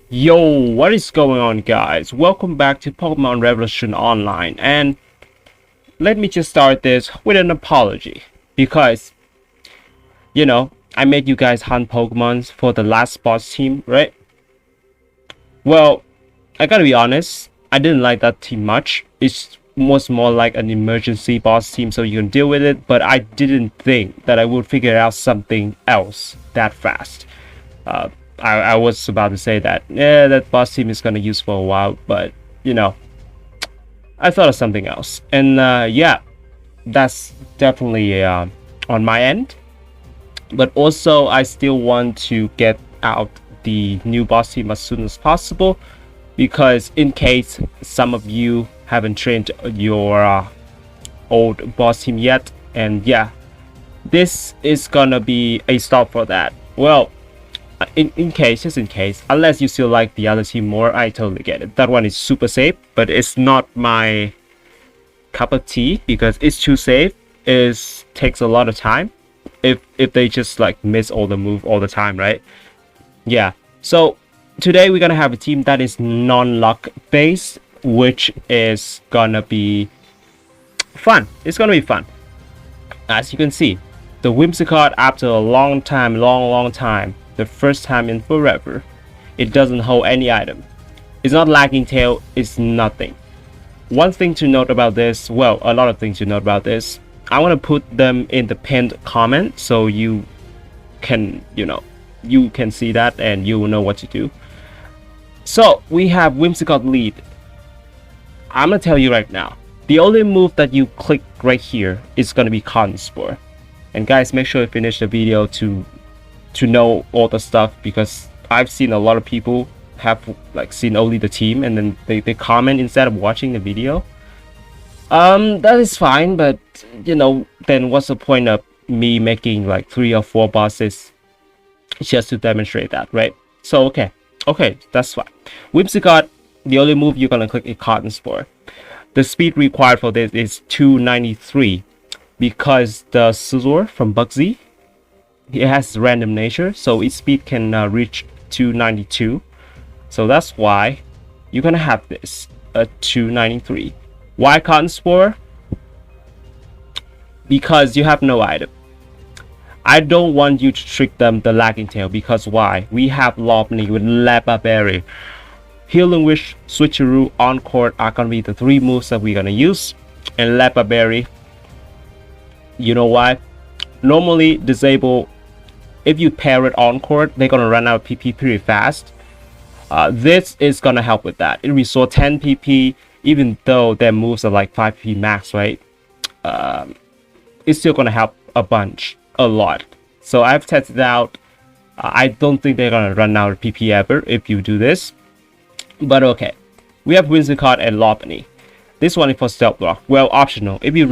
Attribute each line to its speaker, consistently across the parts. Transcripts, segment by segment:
Speaker 1: Yo, what is going on, guys? Welcome back to Pokemon Revolution Online, and let me just start this with an apology because I made you guys hunt Pokemons for the last boss team, right? Well, I gotta be honest, I didn't like that team much. It was more like an emergency boss team so you can deal with it, but I didn't think that I would figure out something else that fast. I was about to say that, yeah, that boss team is gonna use for a while, but I thought of something else. And yeah, that's definitely on my end. But also, I still want to get out the new boss team as soon as possible, because in case some of you haven't trained your old boss team yet, and yeah, this is gonna be a stop for that. Well, just in case, unless you still like the other team more, I totally get it. That one is super safe, but it's not my cup of tea because it's too safe. It takes a lot of time if they just like miss all the move all the time, right? Yeah. So today we're gonna have a team that is non-luck based, which is gonna be fun. It's gonna be fun. As you can see, the Whimsicott, after a long time, the first time in forever, it doesn't hold any item. It's not lagging tail, it's nothing. One thing to note about this, well, a lot of things to note about this, I want to put them in the pinned comment so you can, you can see that and you will know what to do. So we have Whimsicott lead. I'm gonna tell you right now, the only move that you click right here is gonna be Cotton Spore. And guys, make sure you finish the video to know all the stuff, because I've seen a lot of people have like seen only the team and then they comment instead of watching the video. That is fine, but then what's the point of me making like 3 or 4 bosses just to demonstrate that, right? So okay, that's fine. Whimsicott, the only move you're gonna click is Cotton Spore. The speed required for this is 293 because the Scizor from Bugsy, it has random nature, so its speed can reach 292. So that's why you're gonna have this 293. Why Cotton Spore? Because you have no item. I don't want you to trick them the lagging tail, because why? We have Lopunny with Lepa Berry. Healing Wish, Switcheroo, Encore are gonna be the 3 moves that we're gonna use. And Lepa Berry, you know why? Normally disable, if you pair it Encore, they're gonna run out of PP pretty fast. This is gonna help with that. It restores 10 PP, even though their moves are like 5 PP max, right? It's still gonna help a bunch, a lot. So I've tested out. I don't think they're gonna run out of PP ever if you do this. But okay, we have Whimsicott and Lopunny. This one is for Stealth Block. Well, optional. If you don't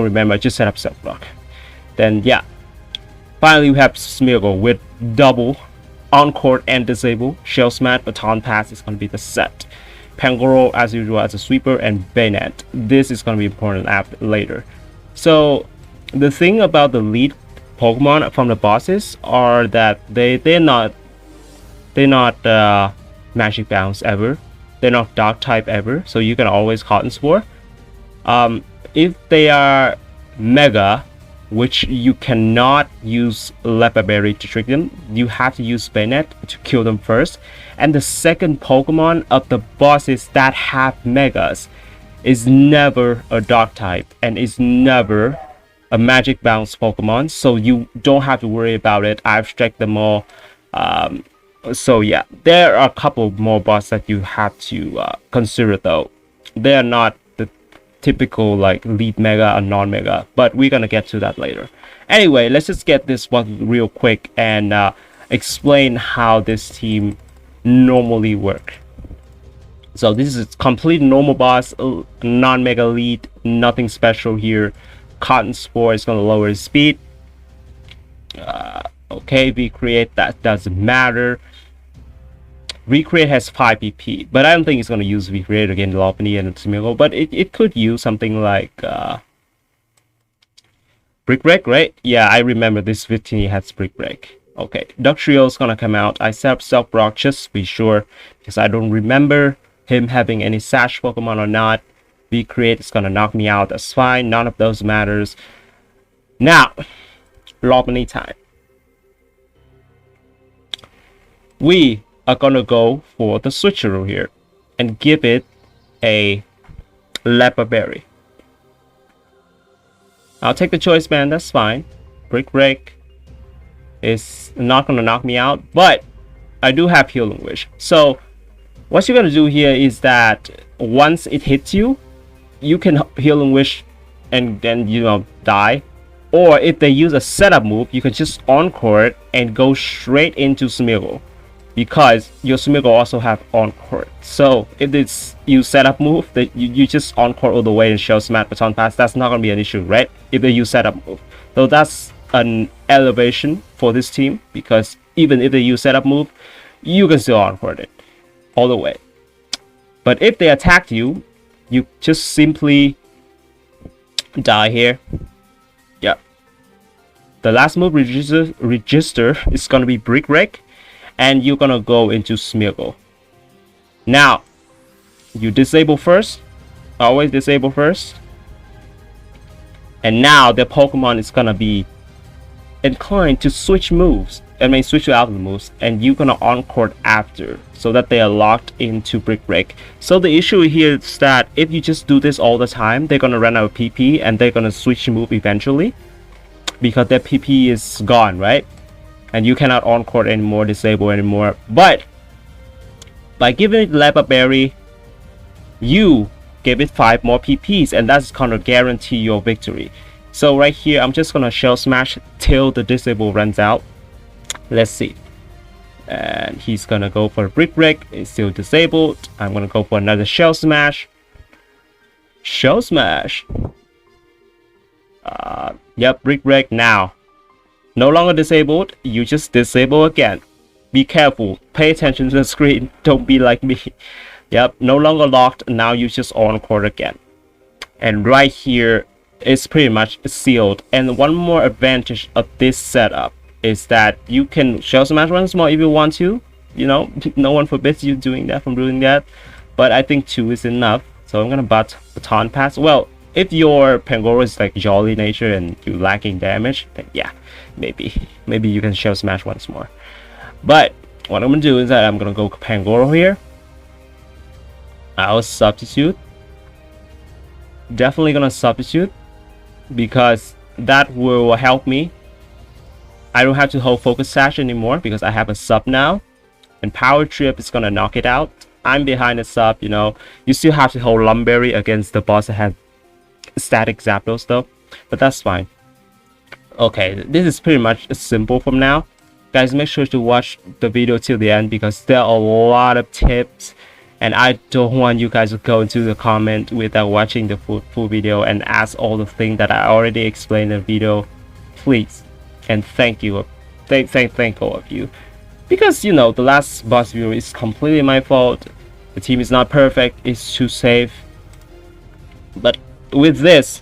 Speaker 1: remember, just set up Stealth Block. Then yeah. Finally, we have Smeargle with double Encore and disable. Shell Smash, Baton Pass is going to be the set. Pangoro as usual as a sweeper, and Bayonet. This is going to be important later. So the thing about the lead Pokemon from the bosses are that they're not Magic Bounce ever. They're not Dark type ever. So you can always Cotton Spore. If they are Mega, which you cannot use Lepa Berry to trick them, you have to use Bayonet to kill them first. And the second Pokemon of the bosses that have Megas is never a Dark type and is never a Magic Bounce Pokemon, so you don't have to worry about it. I've checked them all. So yeah, there are a couple more bosses that you have to consider though. They are not typical like lead mega or non-mega, but we're gonna get to that later. Anyway, let's just get this one real quick and explain how this team normally work. So this is a complete normal boss, non-mega lead, nothing special here. Cotton Spore is gonna lower his speed. Okay, recreate, that doesn't matter. Recreate has 5 PP, but I don't think it's going to use Recreate against Lopunny and Smeargle, but it could use something like Brick Break, right? Yeah, I remember this 15 has Brick Break. Okay, Dugtrio is gonna come out. I set up Self Rock just to be sure, because I don't remember him having any Sash Pokemon or not. V-Create is gonna knock me out. That's fine. None of those matters. Now, Lopunny time. We are gonna go for the switcheroo here and give it a Leopard Berry. I'll take the choice band, that's fine. Brick Break is not gonna knock me out, but I do have Healing Wish. So what you're gonna do here is that once it hits you, you can Healing Wish and then, you know, die. Or if they use a setup move, you can just Encore it and go straight into Smeargle, because your Smeargle also have Encore. So if it's you setup move, that you just Encore all the way and Shell Smash Baton Pass, that's not gonna be an issue, right? If they use setup move. So that's an elevation for this team, because even if they use setup move, you can still Encore it all the way. But if they attack you, you just simply die here. Yeah. The last move register is gonna be Brick Break, and you're gonna go into Smeargle. Now, you disable first. Always disable first. And now the Pokemon is gonna be inclined to switch moves. I mean, switch out the moves, and you're gonna Encore after, so that they are locked into Brick Break. So the issue here is that if you just do this all the time, they're gonna run out of PP and they're gonna switch move eventually, because their PP is gone, right? And you cannot Encore anymore, disable anymore. But by giving it Leopard Berry, you give it 5 more PPs, and that's gonna guarantee your victory. So right here, I'm just gonna Shell Smash till the disable runs out. Let's see. And he's gonna go for a Brick Break. It's still disabled. I'm gonna go for another Shell Smash. Shell Smash. Yep, Brick Break now. No longer disabled. You just disable again. Be careful. Pay attention to the screen. Don't be like me. Yep, no longer locked. Now you just Encore again. And right here, it's pretty much sealed. And one more advantage of this setup is that you can Shell Smash once more if you want to. You know, no one forbids you doing that from doing that. But I think 2 is enough. So I'm gonna Baton Pass. Well, if your Pangoro is like jolly nature and you lacking damage, then yeah, maybe you can Shell Smash once more. But what I'm gonna do is that I'm gonna go Pangoro here. I'll substitute. Definitely gonna substitute, because that will help me. I don't have to hold Focus Sash anymore because I have a sub now, and Power Trip is gonna knock it out. I'm behind the sub, you know. You still have to hold Lumberry against the boss that has static Zapdos though, but that's fine. Okay, this is pretty much simple from now. Guys, make sure to watch the video till the end, because there are a lot of tips, and I don't want you guys to go into the comment without watching the full video and ask all the things that I already explained in the video. Please, and thank you, thank all of you, because you know the last boss video is completely my fault. The team is not perfect, it's too safe, but with this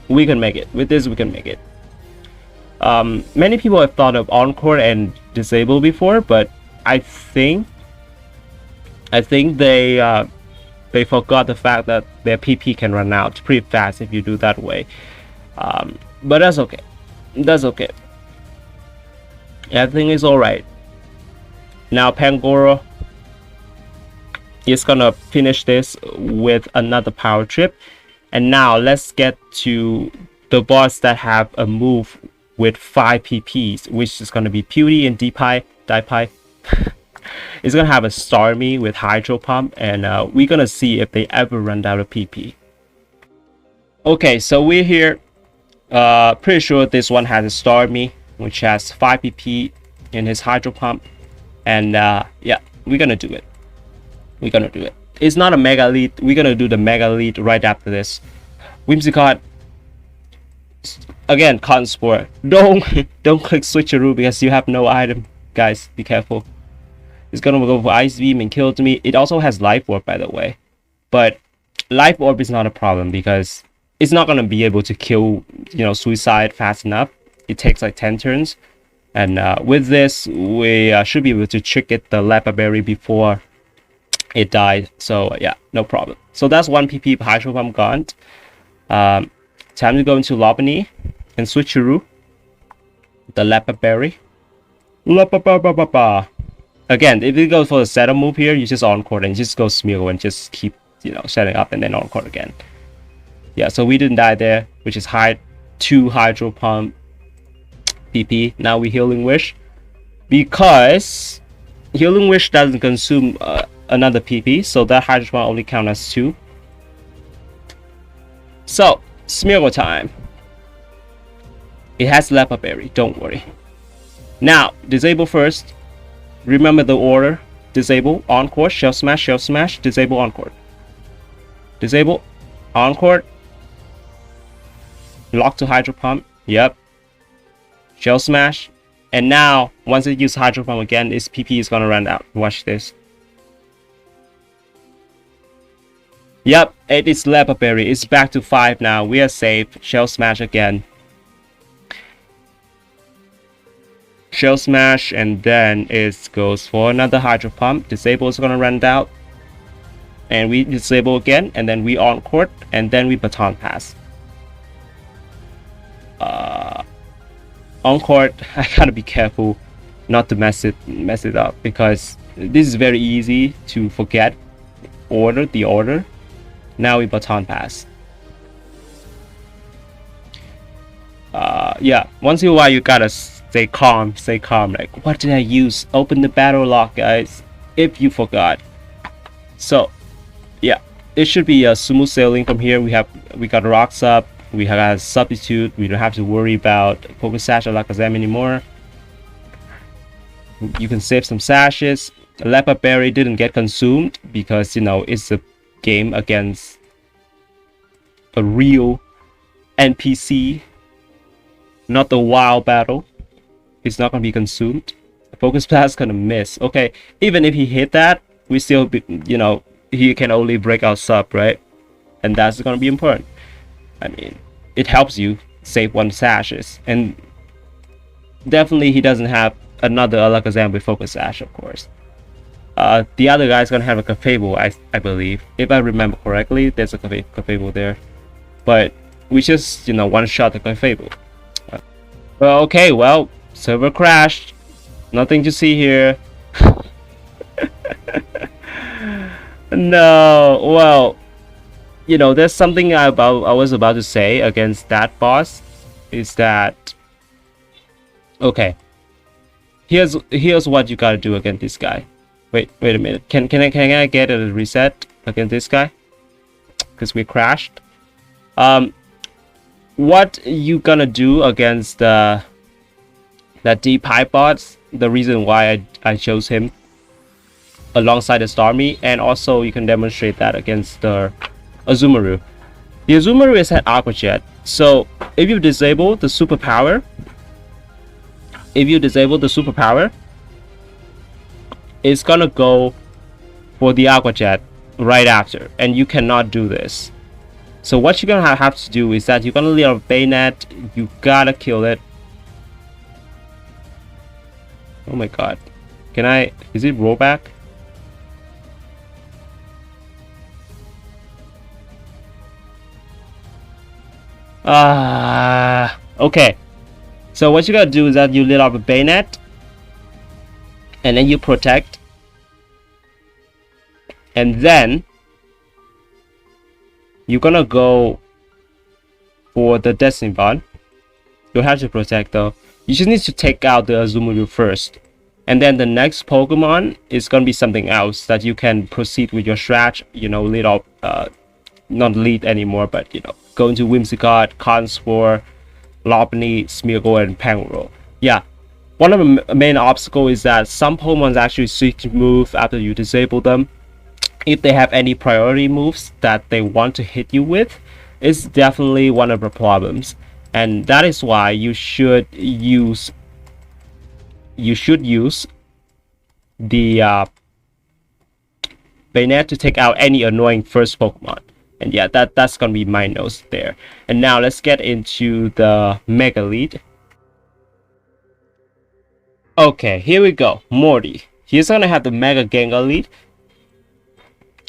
Speaker 1: we can make it. With this we can make it. Many people have thought of Encore and disable before, but I think they forgot the fact that their PP can run out pretty fast if you do that way. But that's okay. That's okay. Everything is alright. Now Pangoro is gonna finish this with another Power Trip. And now let's get to the boss that have a move with 5 PPs, which is gonna be Pewdie and Dipie. It's gonna have a Starmie with Hydro Pump, and we're gonna see if they ever run out of PP. Okay, so we're here. Pretty sure this one has a Starmie, which has 5 PP in his Hydro Pump, and yeah, we're gonna do it. We're gonna do it. It's not a Mega Lead. We're gonna do the Mega Lead right after this. Whimsicott. Again, Cotton Spore. Don't click Switcheroo because you have no item. Guys, be careful. It's gonna go for Ice Beam and kill me. It also has Life Orb, by the way. But Life Orb is not a problem because it's not gonna be able to kill, you know, Suicide fast enough. It takes like 10 turns. And with this, we should be able to trick it the Leopard Berry before it died. So yeah, no problem. So that's 1 PP Hydro Pump gone. Time to go into Lopunny and switcheroo the Leopard Berry. Again, if you go for the setup move here, you just Encore and just go Smeargle and just keep, you know, setting up and then Encore again. Yeah, so we didn't die there, which is 2 Hydro Pump PP. Now we Healing Wish, because Healing Wish doesn't consume another PP, so that Hydro Pump only count as 2. So Smeargle time. It has Leopard Berry, don't worry. Now disable first. Remember the order: disable, Encore, Shell Smash, disable, Encore, disable, Encore, lock to Hydro Pump. Yep, Shell Smash. And now once it uses Hydro Pump again, its PP is gonna run out. Watch this. Yep, it is Leopard Berry. It's back to 5 now. We are safe. Shell Smash again. Shell Smash, and then it goes for another Hydro Pump. Disable is gonna run out, and we disable again, and then we Encore, and then we Baton Pass. Encore, I gotta be careful not to mess it up, because this is very easy to forget the order. Now we Baton Pass. Yeah, once in a while you gotta stay calm. Like, what did I use? Open the battle lock, guys, if you forgot. So yeah, it should be a smooth sailing from here. We got rocks up, we have a substitute, we don't have to worry about Poke Sash or Alakazam anymore. You can save some sashes. Leopard Berry didn't get consumed because, you know, it's a game against a real NPC, not the wild battle. It's not gonna be consumed. Focus Blast gonna miss. Okay, even if he hit that, we still be, you know, he can only break out sub, right? And that's gonna be important. I mean, it helps you save 1 sashes, and definitely he doesn't have another Alakazam with Focus Sash, of course. The other guy's gonna have a Clefable, I believe, if I remember correctly. There's a Clefable there, but we just, you know, one-shot the Clefable. Well, okay, well, server crashed. Nothing to see here. No, well, you know, there's something I was about to say against that boss. Is that okay? Here's what you gotta do against this guy. Wait a minute. Can I get a reset against this guy? Because we crashed. What you gonna do against that deep high bots? The reason why I chose him alongside the Starmie, and also you can demonstrate that against the Azumarill. The Azumarill is at Aqua Jet, so if you disable the superpower, it's gonna go for the Aqua Jet right after, and you cannot do this. So what you're gonna have to do is that you're gonna leave a Bayonet. You gotta kill it. Oh my god, is it rollback? Okay, so what you gotta do is that you lit up a Bayonet, and then you protect, and then you're gonna go for the Destiny Bond. You'll have to protect though. You just need to take out the Azumarill first, and then the next Pokemon is gonna be something else that you can proceed with your strat. You know, lead up, not lead anymore, but you know, go into Whimsicott, Conspore, Lopunny, Smeargle, and Pangoro. Yeah, one of the main obstacles is that some Pokemon actually switch move after you disable them. If they have any priority moves that they want to hit you with, it's definitely one of the problems, and that is why you should use the Bayonet to take out any annoying first Pokemon. And yeah, that's gonna be my notes there. And now let's get into the Mega Lead. Okay, here we go. Morty. He's gonna have the Mega Gengar lead.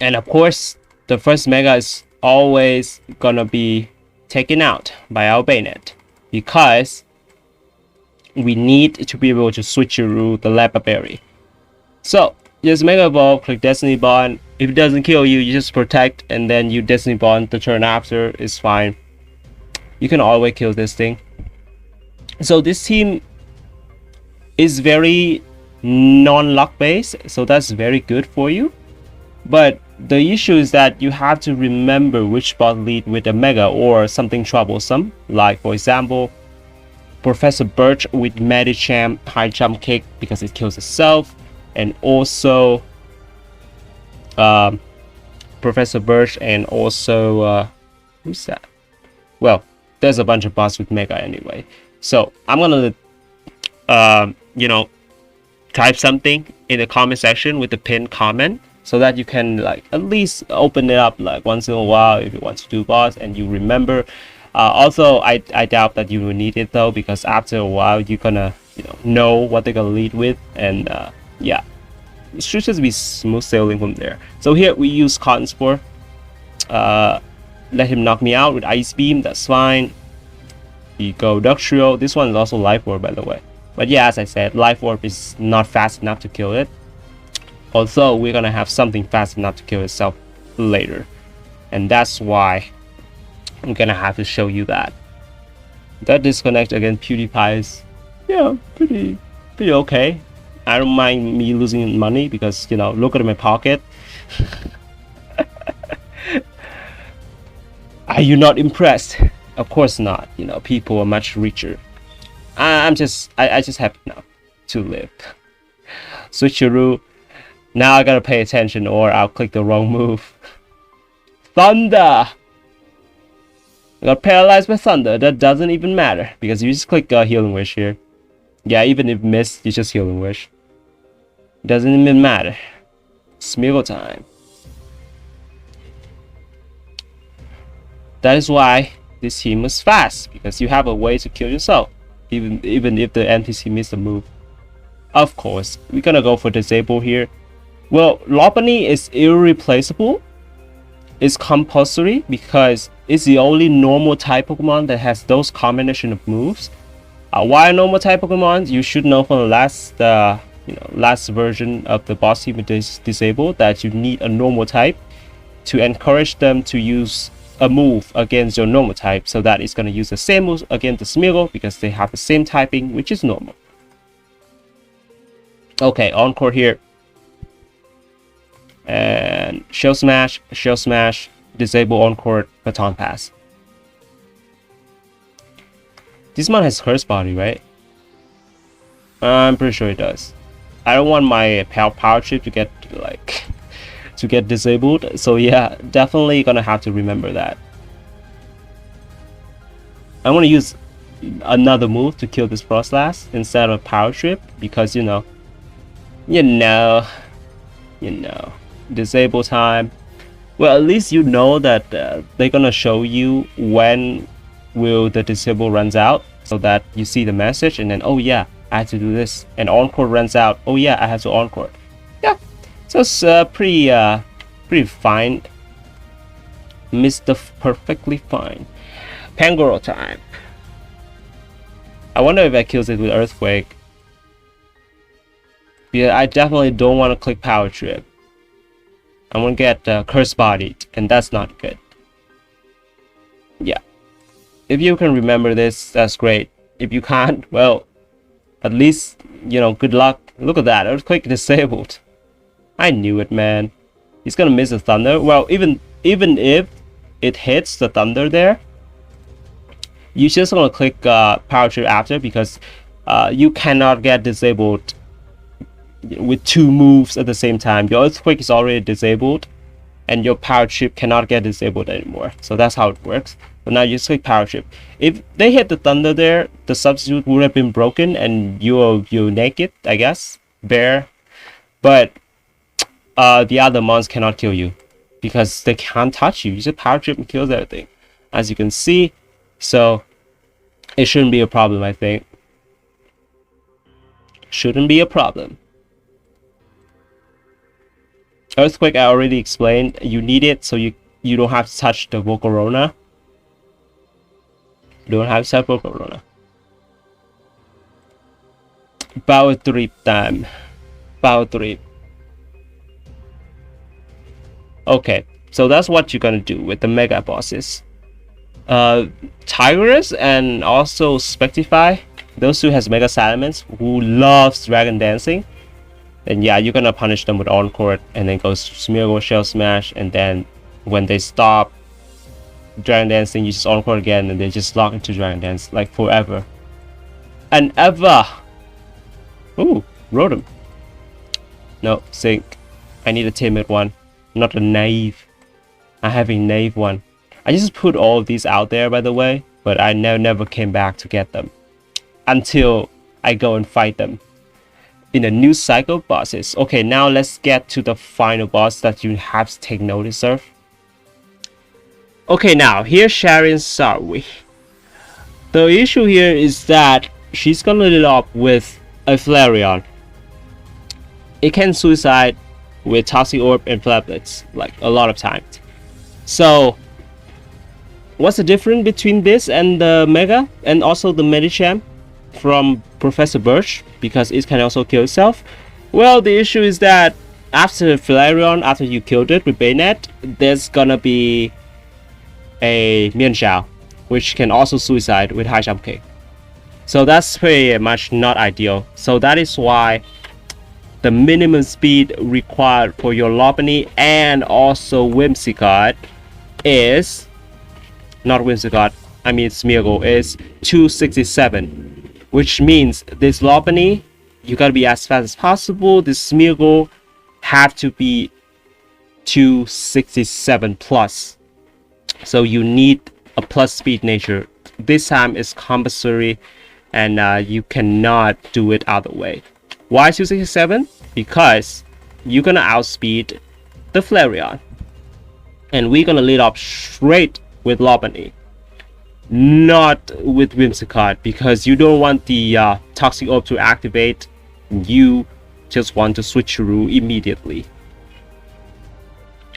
Speaker 1: And of course, the first Mega is always gonna be taken out by our Bayonet. Because we need to be able to switcheroo the Lapa Berry. So, just Mega Evolve, click Destiny Bond. If it doesn't kill you, you just protect, and then you Destiny Bond the turn after. It's fine. You can always kill this thing. So this team is very non-luck based, so that's very good for you. But the issue is that you have to remember which bot lead with a Mega or something troublesome, like for example Professor Birch with Medicham high jump kick because it kills itself, and also Professor Birch, and also who's that? Well, there's a bunch of bots with Mega anyway. So I'm gonna you know, type something in the comment section with the pinned comment, so that you can like at least open it up like once in a while if you want to do bots and you remember. Also, I doubt that you will need it though, because after a while you're gonna know what they're gonna lead with, and yeah, it should just be smooth sailing from there. So here we use Cotton Spore. Let him knock me out with Ice Beam. That's fine. You go Ductrio. This one is also Life Orb, by the way. But yeah, as I said, Life Orb is not fast enough to kill it. Although we're gonna have something fast enough to kill itself later, and that's why I'm gonna have to show you that. That disconnect against PewDiePie is, yeah, pretty okay. I don't mind me losing money because, look at my pocket. Are you not impressed? Of course not. People are much richer. I just happy now to live. Switcheroo. Now I gotta pay attention or I'll click the wrong move. Thunder! I got paralyzed by thunder. That doesn't even matter because you just click Healing Wish here. Yeah, even if missed, you just Healing Wish. Doesn't even matter. Smeagol time. That is why this team is fast, because you have a way to kill yourself, even if the NPC missed a move. Of course, we're gonna go for Disable here. Well, Lopunny is irreplaceable. It's compulsory because it's the only normal type Pokemon that has those combination of moves. Why normal type Pokemon? You should know from the last version of the boss team with Disable that you need a normal type to encourage them to use a move against your normal type, so that it's going to use the same moves against the Smeagol because they have the same typing, which is normal. Okay, Encore here. And Shell Smash, Disable Encore, Baton Pass. This one has Curse Body, right? I'm pretty sure it does. I don't want my power chip to get disabled, so yeah, definitely gonna have to remember that. I want to use another move to kill this Frostlass instead of power trip because disable time. Well, at least you know that they're gonna show you when will the disable runs out, so that you see the message and then, oh yeah, I have to do this, and Encore runs out, oh yeah, I have to Encore. Yeah, so it's pretty fine. Mr. Perfectly fine. Pangoro time. I wonder if I kills it with Earthquake. Yeah, I definitely don't want to click Power Trip. I want to get Curse Bodied, and that's not good. Yeah. If you can remember this, that's great. If you can't, well, at least, good luck. Look at that, Earthquake disabled. I knew it, man. He's gonna miss the Thunder. Well, even if it hits the Thunder there, you just want to click Power Trip after, because you cannot get disabled with two moves at the same time. Your Earthquake is already disabled and your Power Trip cannot get disabled anymore. So that's how it works. So now you just click Power Trip. If they hit the Thunder there, the substitute would have been broken and you're naked, I guess. Bear. But the other mons cannot kill you because they can't touch you. You just Power Trip and kills everything, as you can see. So it shouldn't be a problem, I think. Shouldn't be a problem. Earthquake, I already explained. You need it so you don't have to touch the Volcarona. You don't have to touch Volcarona. Power trip time. Power trip. Okay, so that's what you're gonna do with the mega bosses. Tigress and also Spectify, those two has mega salamence who loves dragon dancing. And yeah, you're gonna punish them with Encore and then go Smeargle, Shell Smash, and then when they stop Dragon Dancing, you just Encore again and they just lock into Dragon Dance like forever and ever. Ooh, Rotom. No, Sync. I need a timid one, not a naive. I have a naive one. I just put all of these out there, by the way, but I never came back to get them until I go and fight them in a new cycle bosses. Okay, now let's get to the final boss that you have to take notice of. Okay, now here's Sharon Sarwi. The issue here is that she's gonna lead up with a Flareon. It can suicide with Toxic Orb and Flablets like a lot of times. So what's the difference between this and the Mega and also the Medicham from Professor Birch, because it can also kill itself? Well, the issue is that after Flareon, after you killed it with Bayonet, there's gonna be a Mienshao, which can also suicide with high jump kick. So that's pretty much not ideal. So that is why the minimum speed required for your Lopunny and also Whimsicott is not Whimsicott, I mean Smeargle, is 267, which means this Lopunny, you gotta be as fast as possible. This Smeargle have to be 267 plus. So you need a plus speed nature. This time is compulsory, and you cannot do it other way. Why 267? Because you're gonna outspeed the Flareon, and we're gonna lead up straight with Lopunny, not with Whimsicott, because you don't want the Toxic Orb to activate. You just want to switch through immediately.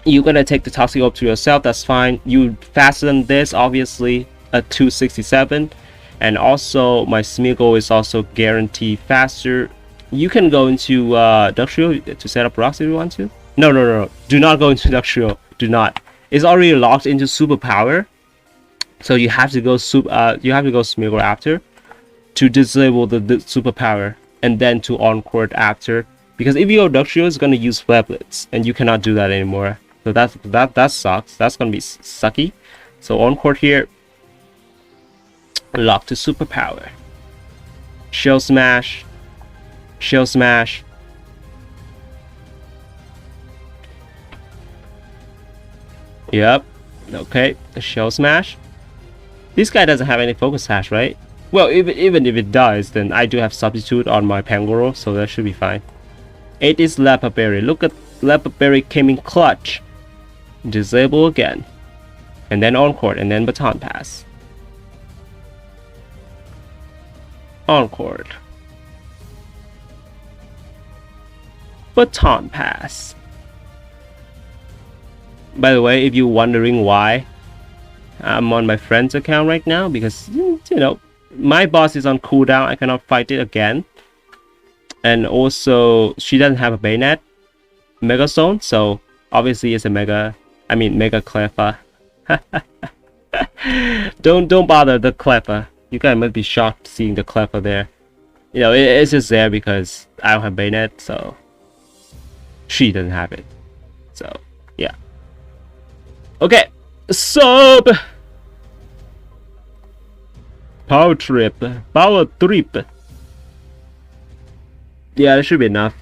Speaker 1: You're gonna take the Toxic Orb to yourself, that's fine. You faster than this, obviously, at 267. And also, my Smeargle is also guaranteed faster. You can go into Ductrio to set up rocks if you want to. No. Do not go into Ductrio. Do not. It's already locked into Superpower. So you have to go Smeargle after to disable the Superpower, and then to Encore after. Because if you go Ductrio, it's gonna use Flablets, and you cannot do that anymore. So that sucks. That's gonna be sucky. So Encore here, lock to Superpower. Shell Smash. Shell Smash. Yep. Okay. Shell Smash. This guy doesn't have any Focus Sash, right? Well, even if it does, then I do have Substitute on my Pangoro, so that should be fine. 8 is Leopard Berry. Look at Leopard Berry came in clutch. Disable again. And then Encore, and then Baton Pass. Encore. Baton Pass. By the way, if you're wondering why I'm on my friend's account right now, because, you know, my boss is on cooldown, I cannot fight it again. And also, she doesn't have a Bayonet Mega Zone, so obviously it's a Mega Cleffa. Don't bother the Cleffa. You guys must be shocked seeing the Cleffa there. You know, it's just there because I don't have Bayonet, so she doesn't have it. So, yeah. Okay, sub Power Trip. Power Trip. Yeah, that should be enough.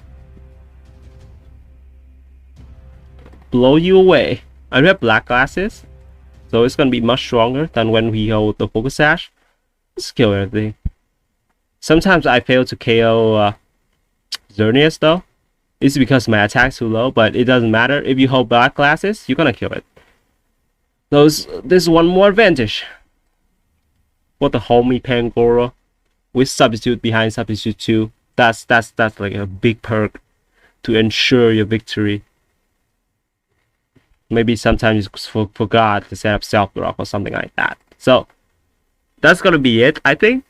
Speaker 1: Blow you away. I do have black glasses, so it's gonna be much stronger than when we hold the Focus Sash. Just kill everything. Sometimes I fail to KO Xerneas though. It's because my attack's too low, but it doesn't matter. If you hold black glasses, you're gonna kill it. There's one more advantage. For the homie Pangoro with Substitute behind Substitute 2. That's like a big perk to ensure your victory. Maybe sometimes you forgot to set up self block or something like that. So that's gonna be it, I think.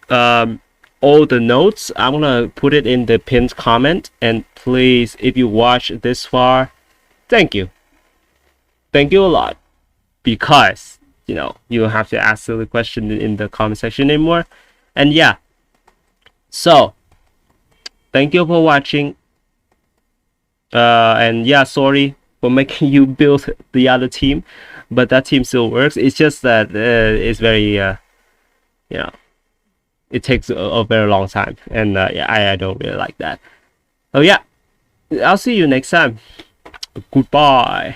Speaker 1: All the notes I'm gonna put it in the pinned comment, and please, if you watch this far, thank you a lot, because you know you don't have to ask silly question in the comment section anymore. And yeah, so thank you for watching. And yeah, sorry for making you build the other team, but that team still works. It's just that it's very you know, it takes a very long time, and yeah, I don't really like that. Oh yeah, I'll see you next time. Goodbye.